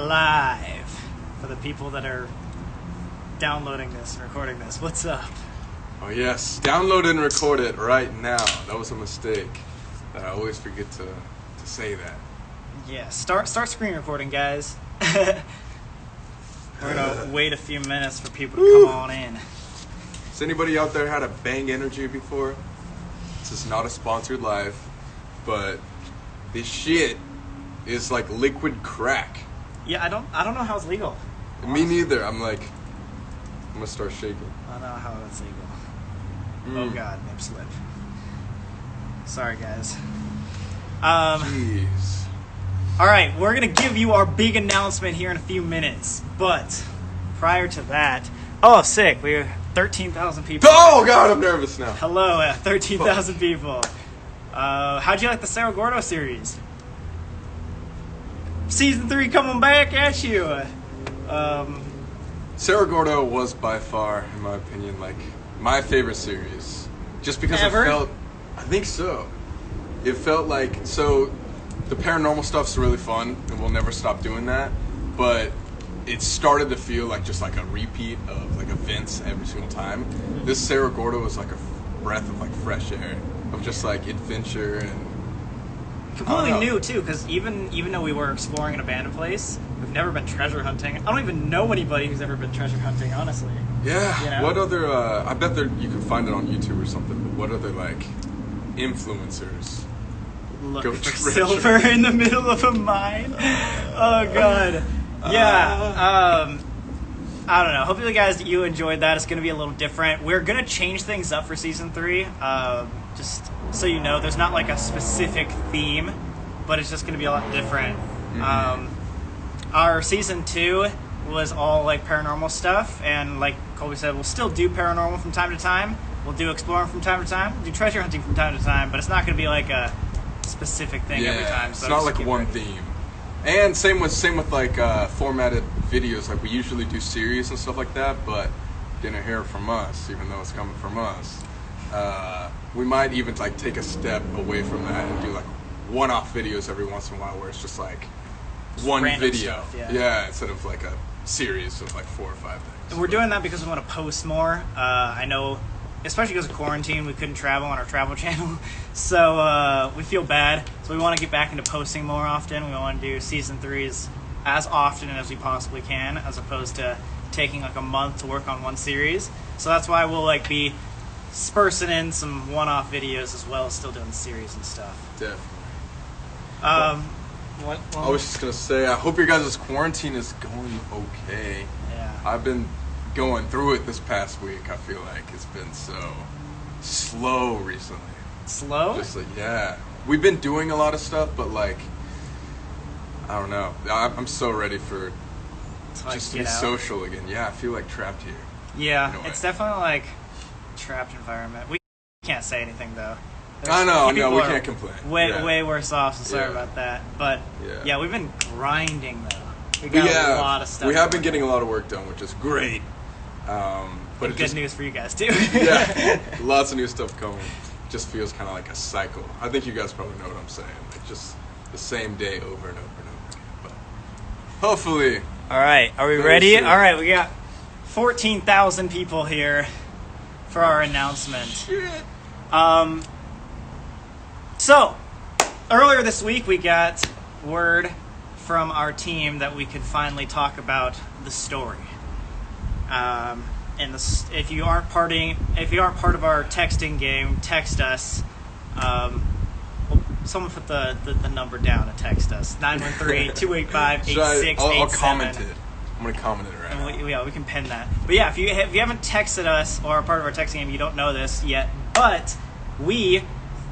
live for the people that are downloading this and recording this. What's up? Oh yes, download and record it right now. That was a mistake. I always forget to say that. Yeah, start screen recording, guys. We're gonna wait a few minutes for people to come on in. Has anybody out there had a Bang Energy before? This is not a sponsored live, but this shit is like liquid crack. Yeah, I don't know how it's legal. Me neither. I'm gonna start shaking. I don't know how it's legal. Oh god, nip slip. Sorry, guys. Jeez. All right, we're gonna give you our big announcement here in a few minutes, but prior to that, sick. We're 13,000 people. Oh god, I'm nervous now. Hello, 13,000 people. How'd you like the Cerro Gordo series? Season 3 coming back at you. Cerro Gordo was by far, in my opinion, like my favorite series, just because Ever? I think so. It felt like, so the paranormal stuff's really fun, and we'll never stop doing that, but it started to feel like just like a repeat of like events every single time. This Cerro Gordo was like a breath of like fresh air, of just like adventure and Completely new too, because even though we were exploring an abandoned place, we've never been treasure hunting. I don't even know anybody who's ever been treasure hunting, honestly. Yeah. You know? What other? I bet you can find it on YouTube or something. But what other like influencers? Looking for treasure. silver in the middle of a mine. Oh god. Yeah. I don't know. Hopefully, guys, you enjoyed that. It's going to be a little different. We're going to change things up for season 3. Just so you know, there's not like a specific theme, but it's just going to be a lot different. Our season 2 was all like paranormal stuff, and like Colby said, we'll still do paranormal from time to time. We'll do exploring from time to time. We'll do treasure hunting from time to time, but it's not going to be like a specific thing every time. So it's not like one theme. And same with like formatted videos. Like we usually do series and stuff like that, but didn't hear it from us, even though it's coming from us. We might even like take a step away from that and do like one-off videos every once in a while, where it's just like one video, stuff, instead of like a series of like 4 or 5 things. And we're doing that because we want to post more. I know, especially because of quarantine, we couldn't travel on our travel channel, so we feel bad. So we want to get back into posting more often. We want to do season 3s as often as we possibly can, as opposed to taking like a month to work on one series. So that's why we'll like be dispersing in some one-off videos as well as still doing the series and stuff. Definitely. What? I was just gonna say, I hope your guys' quarantine is going okay. Yeah. I've been going through it this past week. I feel like it's been so slow recently. Slow? Just like, yeah. We've been doing a lot of stuff, but like, I don't know. I'm so ready for just to be social again. Yeah, I feel like trapped here. Yeah, it's definitely like trapped environment. We can't say anything though. I know, we can't complain. Way worse off, so sorry about that. But yeah, we've been grinding though. We got a lot of stuff. We have been getting a lot of work done, which is great. But good news for you guys too. Yeah, lots of new stuff coming. Just feels kind of like a cycle. I think you guys probably know what I'm saying. Like just the same day over and over and over again. But hopefully. All right, are we ready? All right, we got 14,000 people here for our announcement. Shit. So, earlier this week we got word from our team that we could finally talk about the story. And if you aren't part of our texting game, text us. Someone put the number down and text us 913-285-8687. I'll comment it. I'm gonna comment it right now. We can pin that. But yeah, if you haven't texted us or are part of our texting game, you don't know this yet. But we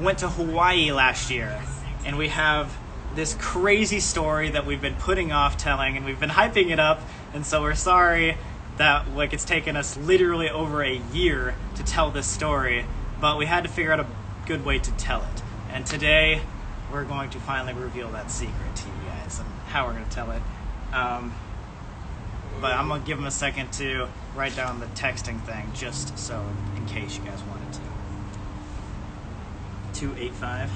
went to Hawaii last year, and we have this crazy story that we've been putting off telling, and we've been hyping it up. And so we're sorry that like it's taken us literally over a year to tell this story, but we had to figure out a good way to tell it. And today we're going to finally reveal that secret to you guys and how we're going to tell it. But I'm going to give them a second to write down the texting thing, just so in case you guys wanted to. 285.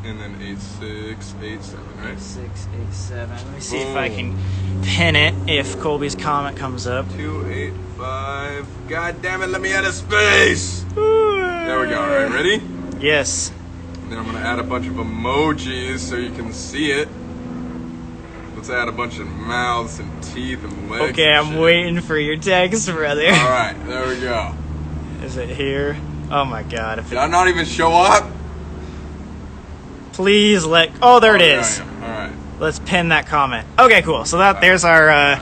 and then 8687, right? 687. Let me see if I can pin it if Colby's comment comes up. 285. God damn it, let me add a space! There we go, alright, ready? Yes. And then I'm gonna add a bunch of emojis so you can see it. Let's add a bunch of mouths and teeth and legs. Okay, and I'm shit. waiting for your text, brother. Alright, there we go. Is it here? Oh my god. If Did I not even show up? Please let... Oh, there it is. Alright. Let's pin that comment. Okay, cool. So there's our...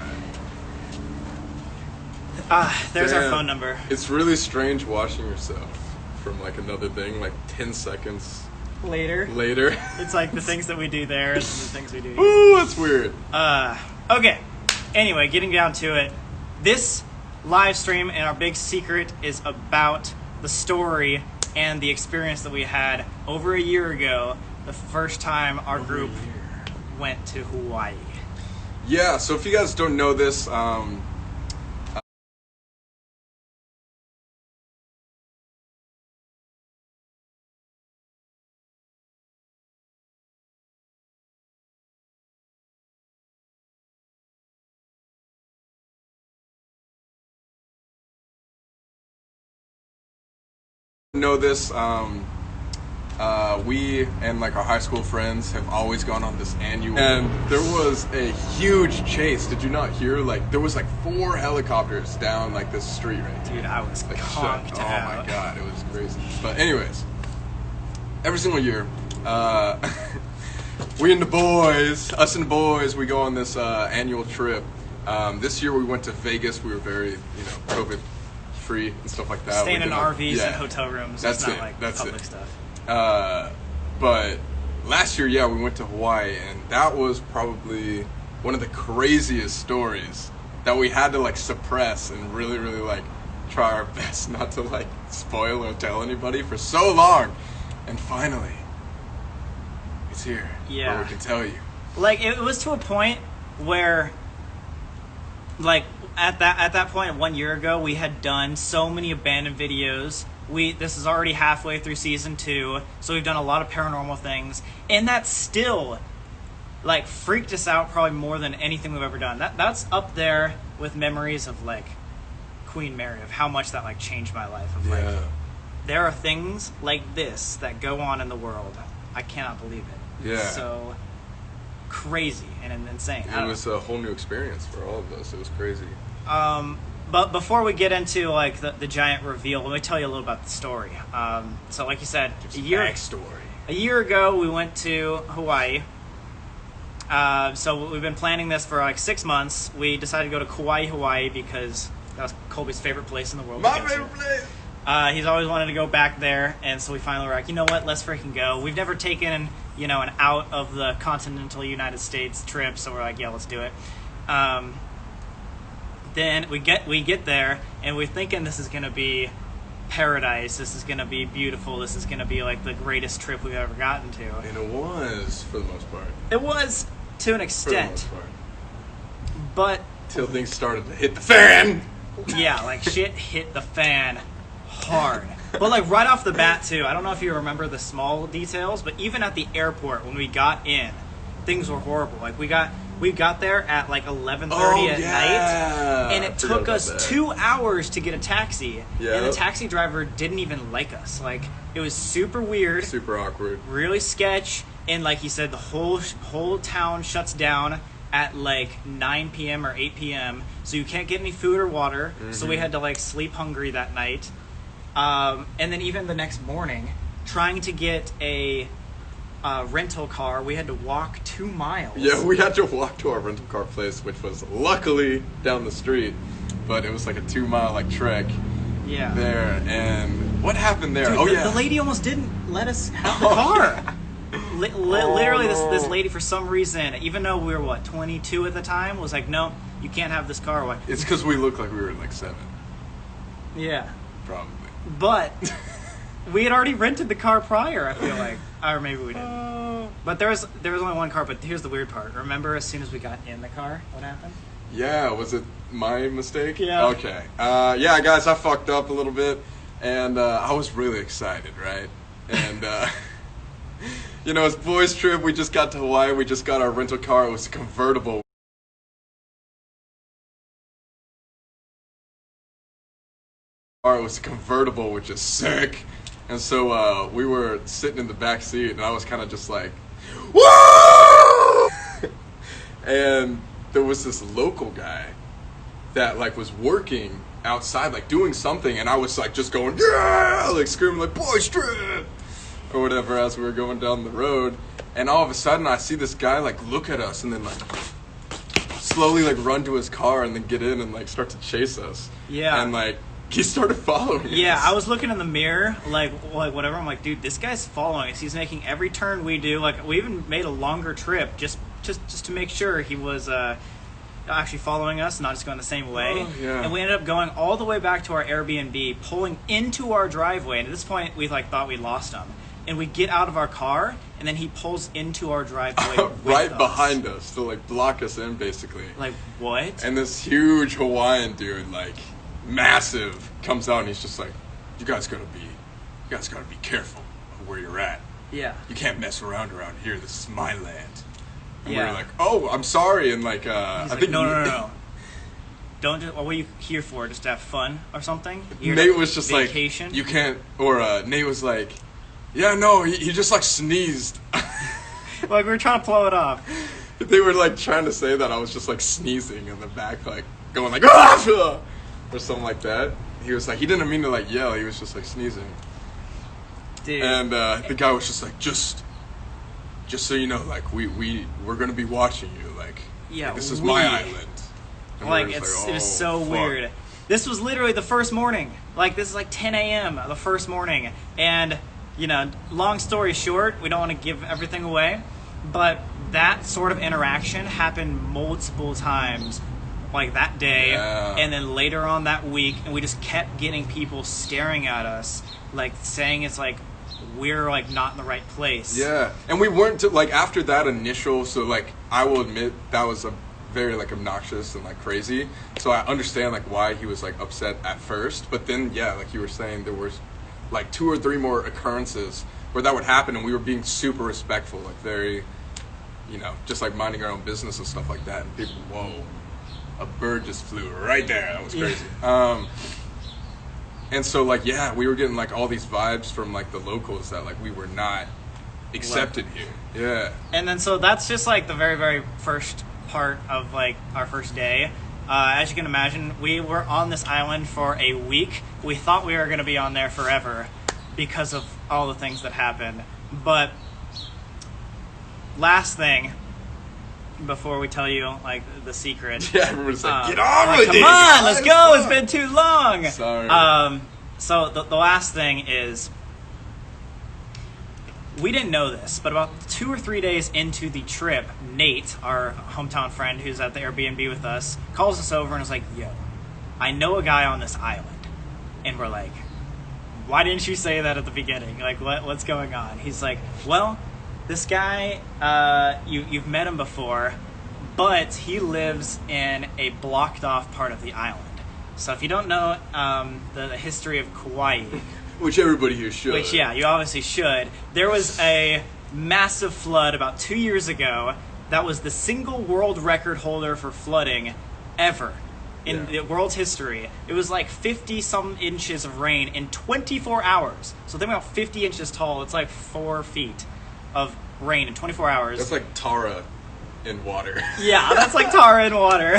there's our phone number. It's really strange watching yourself from like another thing, like 10 seconds Later. It's like the things that we do there and the things we do here. Ooh, that's weird. Okay. Anyway, getting down to it. This live stream and our big secret is about the story and the experience that we had over a year ago, the first time our group went to Hawaii. Yeah, so if you guys don't know this, we and like our high school friends have always gone on this annual, and there was a huge chase. Did you not hear? Like there was like 4 helicopters down like this street right here. Dude, I was Like conked shit. Oh out. my god, it was crazy. But anyways, every single year, we and the boys, we go on this annual trip. This year we went to Vegas. We were very, COVID free and stuff like that. Staying in RVs yeah. and hotel rooms. That's it's not it. like That's public it. stuff. But last year, yeah, we went to Hawaii, and that was probably one of the craziest stories that we had to like suppress and really, really like try our best not to like spoil or tell anybody for so long. And finally, it's here. Yeah. Where we can tell you. Like it was to a point where, like at that point 1 year ago, we had done so many abandoned videos. This is already halfway through season 2, so we've done a lot of paranormal things, and that still like freaked us out probably more than anything we've ever done. That's up there with memories of like Queen Mary, of how much that like changed my life. Of like, there are things like this that go on in the world. I cannot believe it. Yeah. It's so crazy and insane. It was a whole new experience for all of us. It was crazy. But before we get into like the giant reveal, let me tell you a little about the story. So like you said, a year ago we went to Hawaii. So we've been planning this for like 6 months. We decided to go to Kauai, Hawaii because that was Colby's favorite place in the world. My favorite place! He's always wanted to go back there, and so we finally were like, you know what, let's freaking go. We've never taken, an out of the continental United States trip, so we're like, yeah, let's do it. Then we get there, and we're thinking this is gonna be paradise. This is gonna be beautiful. This is gonna be like the greatest trip we've ever gotten to. And it was, for the most part. It was to an extent, For the most part. but Till things started to hit the fan. yeah, like shit hit the fan hard. But like right off the bat too, I don't know if you remember the small details, but even at the airport when we got in, things were horrible. Like we got there at like 11:30 at night, and it took us 2 hours to get a taxi. Yeah. And the taxi driver didn't even like us. Like it was super weird, Super awkward. really sketch, and like he said, the whole town shuts down at like 9 p.m. or 8 p.m. So you can't get any food or water. So we had to like sleep hungry that night. And then even the next morning, trying to get a rental car, we had to walk 2 miles. Yeah, we had to walk to our rental car place, which was luckily down the street, but it was like a 2-mile like trek Yeah. there. And what happened there? Dude, the lady almost didn't let us have the car. Literally, this lady, for some reason, even though we were 22 at the time, was like, no, you can't have this car. Like, It's because we looked like we were like 7, yeah, probably. but we had already rented the car prior. I feel like, or maybe we didn't. But there was only one car. But here's the weird part. Remember, as soon as we got in the car, what happened? Yeah, was it my mistake? Yeah. Okay. Yeah, guys, I fucked up a little bit, and I was really excited, right? And You know, it's boys trip. We just got to Hawaii. We just got our rental car. It was a convertible. It was a convertible, which is sick. And so we were sitting in the back seat, and I was kind of just like, woo! And there was this local guy that like was working outside, like doing something, and I was like just going, yeah, like screaming like boys trip or whatever as we were going down the road. And all of a sudden I see this guy like look at us and then like slowly like run to his car and then get in and like start to chase us. Yeah. And like he started following us. Yeah, I was looking in the mirror, like whatever. I'm like, dude, this guy's following us. He's making every turn we do. Like, we even made a longer trip just to make sure he was actually following us, not just going the same way. Oh, yeah. And we ended up going all the way back to our Airbnb, pulling into our driveway. And at this point, we like thought we lost him. And we get out of our car, and then he pulls into our driveway right behind us to like block us in, basically. Like, what? And this huge Hawaiian dude, like massive, comes out and he's just like, you guys gotta be careful of where you're at. Yeah. You can't mess around here. This is my land. And Yeah. we were like, oh, I'm sorry. And like, He's I like, think no. Don't just, what are you here for? Just to have fun or something? You're Nate was just vacation? like, you can't, or Nate was like, yeah, no, he just like sneezed. Like, we were trying to blow it off. They were like trying to say that I was just like sneezing in the back, like going like, ah! Or something like that. He was like, he didn't mean to like yell, he was just like sneezing. Dude. And the guy was just like, just so you know, like we're gonna be watching you, like, Yeah, this is my island. And we Like, were just it was so fuck. weird. This was literally the first morning. Like, this is like 10 a.m. the first morning. And, you know, long story short, we don't want to give everything away, but that sort of interaction happened multiple times, like that day, Yeah. and then later on that week, and we just kept getting people staring at us, like, saying it's like we're like not in the right place. Yeah, and we weren't like after that initial. So like, I will admit that was a very like obnoxious and like crazy. So I understand like why he was like upset at first, but then yeah, like you were saying, there was like 2 or 3 more occurrences where that would happen, and we were being super respectful, like very, you know, just like minding our own business and stuff like that. And people, whoa, a bird just flew right there. That was crazy. Yeah. And so like, yeah, we were getting like all these vibes from like the locals that like we were not accepted here. Yeah. And then so that's just like the very, very first part of like our first day. As you can imagine, we were on this island for a week. We thought we were going to be on there forever because of all the things that happened. But last thing, before we tell you like the secret. Yeah, everyone's like, get on with it. Come on, let's go. It's been too long. Sorry. So the last thing is, we didn't know this, but about 2 or 3 days into the trip, Nate, our hometown friend who's at the Airbnb with us, calls us over and is like, yo, I know a guy on this island. And we're like, why didn't you say that at the beginning? Like, what's going on? He's like, well, this guy, you've met him before, but he lives in a blocked off part of the island. So if you don't know the history of Kauai, Which everybody here should. which, yeah, you obviously should. There was a massive flood about 2 years ago that was the single world record holder for flooding ever in the world's history. It was like 50-some inches of rain in 24 hours. So think about 50 inches tall. It's like 4 feet of rain in 24 hours. That's like Tara in water. Yeah, that's like tar in water.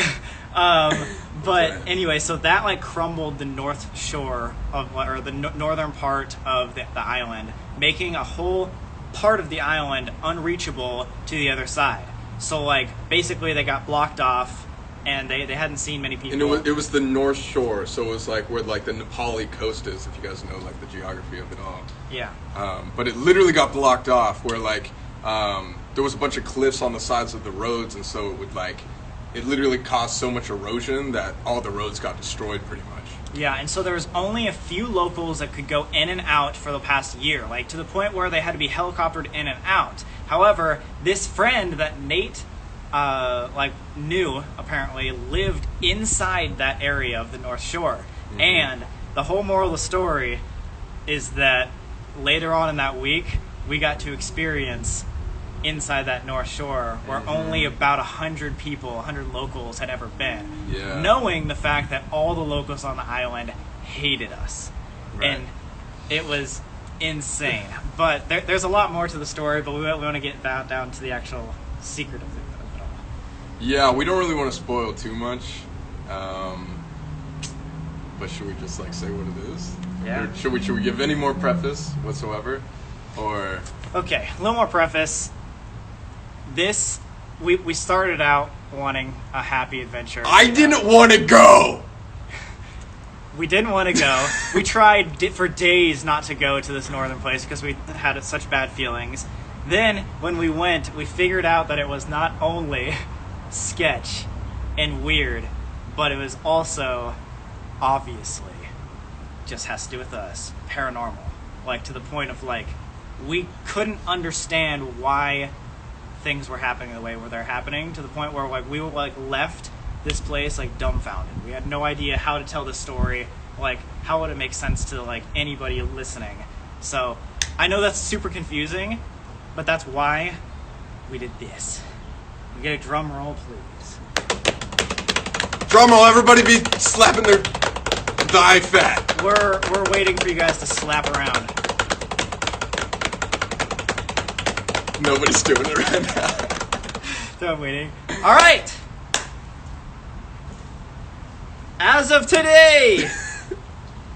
But anyway, so that like crumbled the north shore of, or the northern part of the island, making a whole part of the island unreachable to the other side. So like basically they got blocked off, and they hadn't seen many people. And it was the North Shore, so it was like where like the Nepali coast is, if you guys know like the geography of it all. Yeah. But it literally got blocked off where like there was a bunch of cliffs on the sides of the roads, and so it would like, it literally caused so much erosion that all the roads got destroyed pretty much. Yeah, and so there was only a few locals that could go in and out for the past year, like to the point where they had to be helicoptered in and out. However, this friend that Nate knew apparently lived inside that area of the North Shore. And the whole moral of the story is that later on in that week, we got to experience inside that North Shore where only about 100 people, 100 locals had ever been. Yeah. Knowing the fact that all the locals on the island hated us. Right. And it was insane. But there's a lot more to the story, but we want to get down to the actual secret of it all. Yeah, we don't really want to spoil too much. But should we just like say what it is? Yeah. Or should we give any more preface whatsoever? Or Okay, a little more preface. This, we started out wanting a happy adventure. I didn't want to go. We didn't want to go. We tried for days not to go to this northern place because we had such bad feelings. Then, when we went, we figured out that it was not only sketch and weird, but it was also, obviously, just has to do with us, paranormal. Like, to the point of, like, we couldn't understand why things were happening the way they're happening, to the point where, like, we were, like, left this place, like, dumbfounded. We had no idea how to tell the story. Like, how would it make sense to, like, anybody listening? So, I know that's super confusing, but that's why we did this. We get a drum roll, please. Drum roll, everybody be slapping their thigh fat. We're waiting for you guys to slap around. Nobody's doing it right now. So I'm waiting. All right. As of today,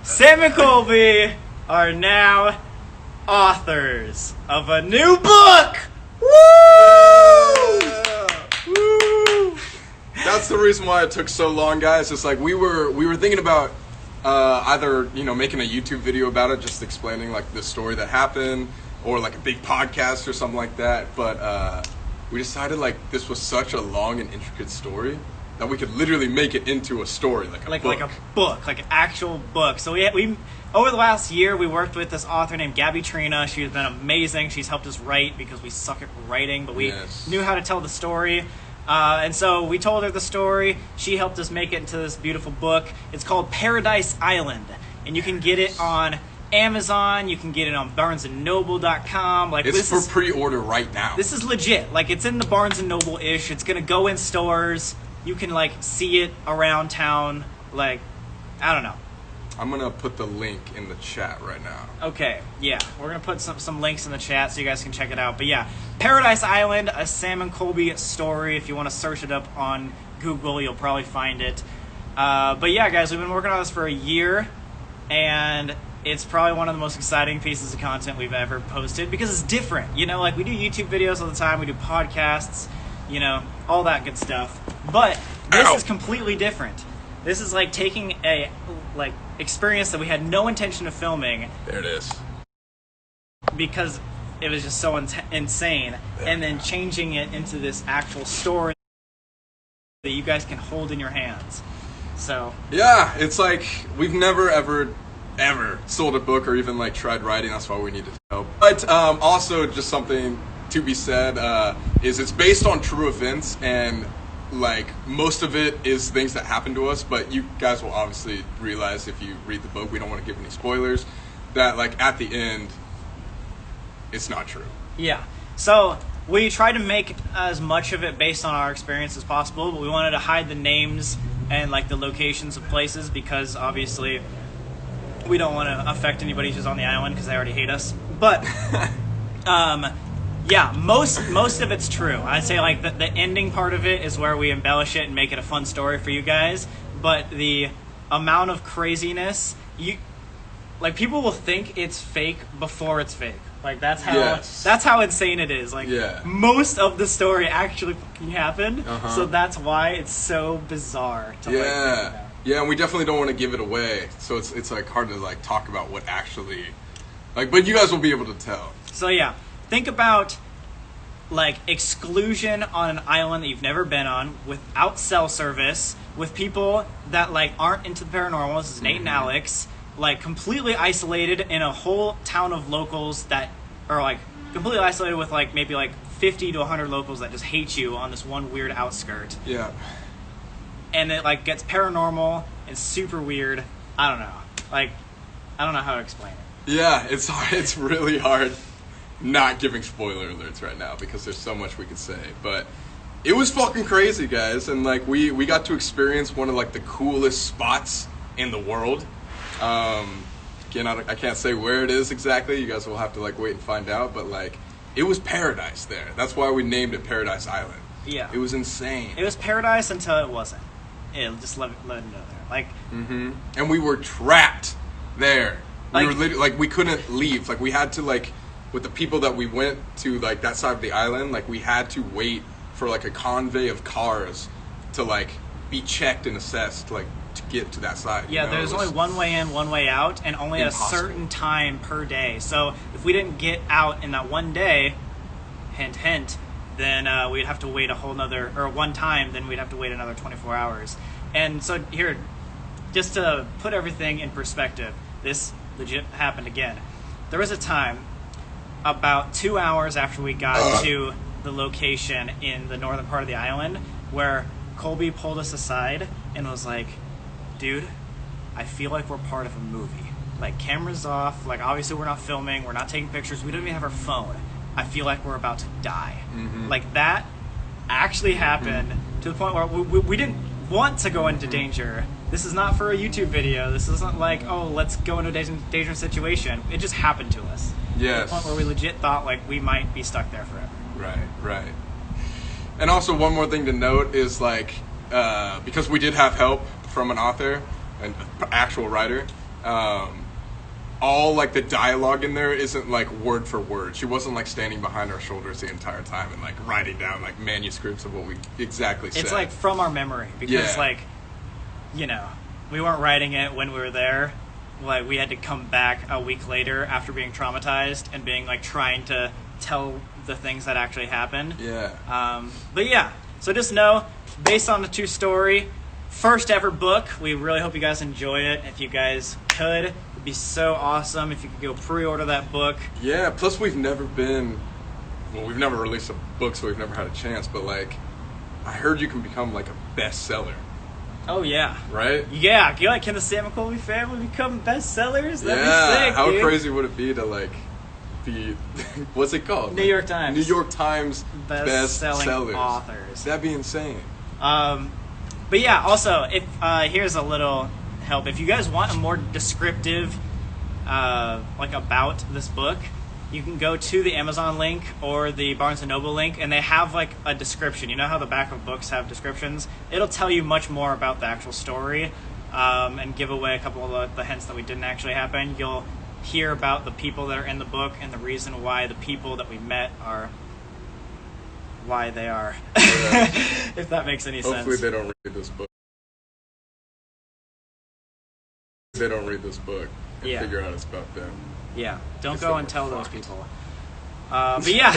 Sam and Colby are now authors of a new book. Woo! Woo! That's the reason why it took so long, guys. It's like we were thinking about either making a YouTube video about it, just explaining like the story that happened, or like a big podcast or something like that. But we decided like this was such a long and intricate story that we could literally make it into a story, like a book, like an actual book. So we over the last year we worked with this author named Gabby Trina. She's been amazing. She's helped us write because we suck at writing, but we knew how to tell the story. And so we told her the story. She helped us make it into this beautiful book. It's called Paradise Island, and you can get it on Amazon. You can get it on BarnesandNoble.com. Like, it's for pre-order right now. This is legit. Like, it's in the Barnes and Noble-ish. It's gonna go in stores. You can like see it around town. Like, I don't know. I'm gonna put the link in the chat right now. Okay, yeah, we're gonna put some links in the chat so you guys can check it out. But yeah, Paradise Island, a Sam and Colby story. If you want to search it up on Google, you'll probably find it. But yeah, guys, we've been working on this for a year, and it's probably one of the most exciting pieces of content we've ever posted because it's different. Like we do YouTube videos all the time, we do podcasts, all that good stuff. But this is completely different. This is like taking a experience that we had no intention of filming. There it is. Because it was just so insane, and then changing it into this actual story that you guys can hold in your hands. So yeah, it's like we've never ever sold a book or even like tried writing. That's why we needed help. But also just something to be said is it's based on true events, and like most of it is things that happened to us, but you guys will obviously realize if you read the book, we don't want to give any spoilers, that like at the end it's not true. Yeah, so we tried to make as much of it based on our experience as possible, but we wanted to hide the names and like the locations of places because obviously we don't want to affect anybody who's on the island because they already hate us. But yeah, most of it's true. I'd say like the ending part of it is where we embellish it and make it a fun story for you guys. But the amount of craziness, people will think it's fake before it's fake. Like that's how insane it is. Like most of the story actually fucking happened. So that's why it's so bizarre to think about. Yeah, and we definitely don't want to give it away. So it's like hard to like talk about what actually but you guys will be able to tell. So yeah. Think about like exclusion on an island that you've never been on, without cell service, with people that like aren't into the paranormal. This is Nate and Alex, like completely isolated in a whole town of locals that are like completely isolated with like maybe like 50 to 100 locals that just hate you on this one weird outskirt. Yeah. And it like gets paranormal and super weird. I don't know. Like, I don't know how to explain it. Yeah, it's hard. It's really hard. not giving spoiler alerts right now because there's so much we could say, but it was fucking crazy, guys, and like we got to experience one of like the coolest spots in the world. Again, I can't say where it is exactly. You guys will have to like wait and find out, but like it was paradise there. That's why we named it Paradise Island. Yeah, it was insane. It was paradise until it wasn't. Just let it know there. Like, and we were trapped there. We were literally like we couldn't leave. Like we had to like with the people that we went to like that side of the island. Like we had to wait for like a convoy of cars to like be checked and assessed like to get to that side. Yeah, there's only one way in, one way out, and only impossible. at a certain time per day. So if we didn't get out in that one day, hint, hint, then we'd have to wait a whole nother, or one time, then we'd have to wait another 24 hours. And so here, just to put everything in perspective, this legit happened again. There was a time about 2 hours after we got to the location in the northern part of the island where Colby pulled us aside and was like, dude, I feel like we're part of a movie. Like, cameras off, like obviously we're not filming, we're not taking pictures, we don't even have our phone. I feel like we're about to die. Like, that actually happened to the point where we didn't want to go into danger. This is not for a YouTube video. This isn't like, oh, let's go into a dangerous situation. It just happened to us. Yes. To the point where we legit thought like we might be stuck there forever. Right. And also one more thing to note is like, because we did have help from an author, an actual writer, all like the dialogue in there isn't like word for word. She wasn't like standing behind our shoulders the entire time and like writing down like manuscripts of what we exactly said. It's like from our memory because like, you know, we weren't writing it when we were there. Like we had to come back a week later after being traumatized and being like trying to tell the things that actually happened. Yeah. But yeah, so just know, based on the true story, first ever book. We really hope you guys enjoy it. If you guys could, it'd be so awesome if you could go pre-order that book. Yeah, plus we've never released a book, so we've never had a chance, but like, I heard you can become like a bestseller. Oh yeah. Right? Yeah, can the Sam and Colby family become bestsellers? That'd be sick, how dude. crazy would it be to like be, what's it called? New York Times. New York Times best-selling bestsellers. authors. That'd be insane. But yeah, also, if here's a little help. If you guys want a more descriptive, like about this book, you can go to the Amazon link or the Barnes & Noble link, and they have like a description. You know how the back of books have descriptions? It'll tell you much more about the actual story, and give away a couple of the hints that we didn't actually happen. You'll hear about the people that are in the book and the reason why the people that we met are why they are. If that makes any sense. Hopefully they don't read this book. They don't read this book and figure out it's about them. Yeah, don't go and tell those people. But yeah,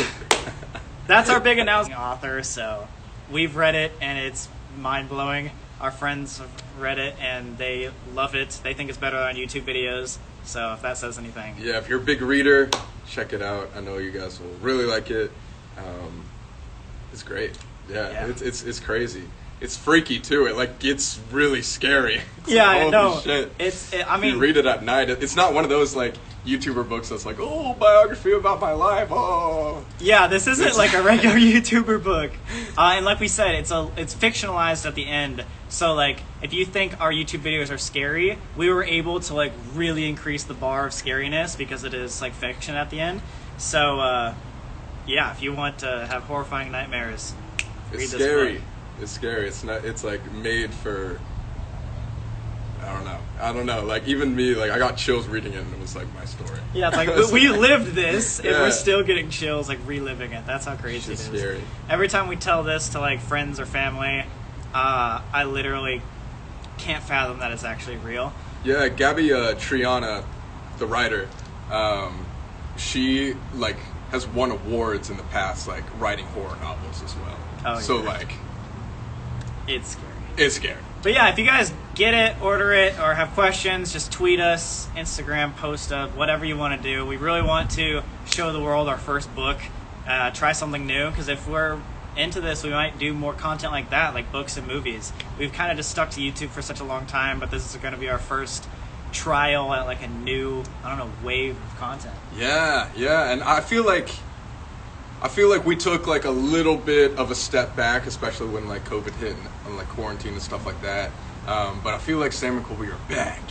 that's our big announcement. Author, so we've read it and it's mind-blowing. Our friends have read it and they love it. They think it's better on YouTube videos. So if that says anything. Yeah, if you're a big reader, check it out. I know you guys will really like it. It's great. Yeah. It's crazy. It's freaky too. It like gets really scary. It's yeah, like, I know. Shit. I mean, you read it at night. It's not one of those like YouTuber books that's like, oh, biography about my life. Oh. Yeah, this isn't like a regular YouTuber book. And like we said, it's fictionalized at the end. So like, if you think our YouTube videos are scary, we were able to like really increase the bar of scariness because it is like fiction at the end. So yeah, if you want to have horrifying nightmares, read this book. It's scary. It's not. It's like made for. I don't know. Like even me, like I got chills reading it, and it was like my story. Yeah, it's like we lived this, and we're still getting chills, like reliving it. That's how crazy it is. Scary. Every time we tell this to like friends or family, I literally can't fathom that it's actually real. Yeah, Gabby Triana, the writer, she like has won awards in the past, like writing horror novels as well. Oh, so yeah. like, it's scary. it's scary. But yeah, if you guys get it, order it, or have questions, just tweet us, Instagram, post up, whatever you want to do. We really want to show the world our first book, try something new, because if we're into this, we might do more content like that, like books and movies. We've kind of just stuck to YouTube for such a long time, but this is going to be our first trial at like a new, I don't know, wave of content. Yeah, and I feel like we took like a little bit of a step back, especially when like COVID hit and like quarantine and stuff like that. But I feel like Sam and Colby are back.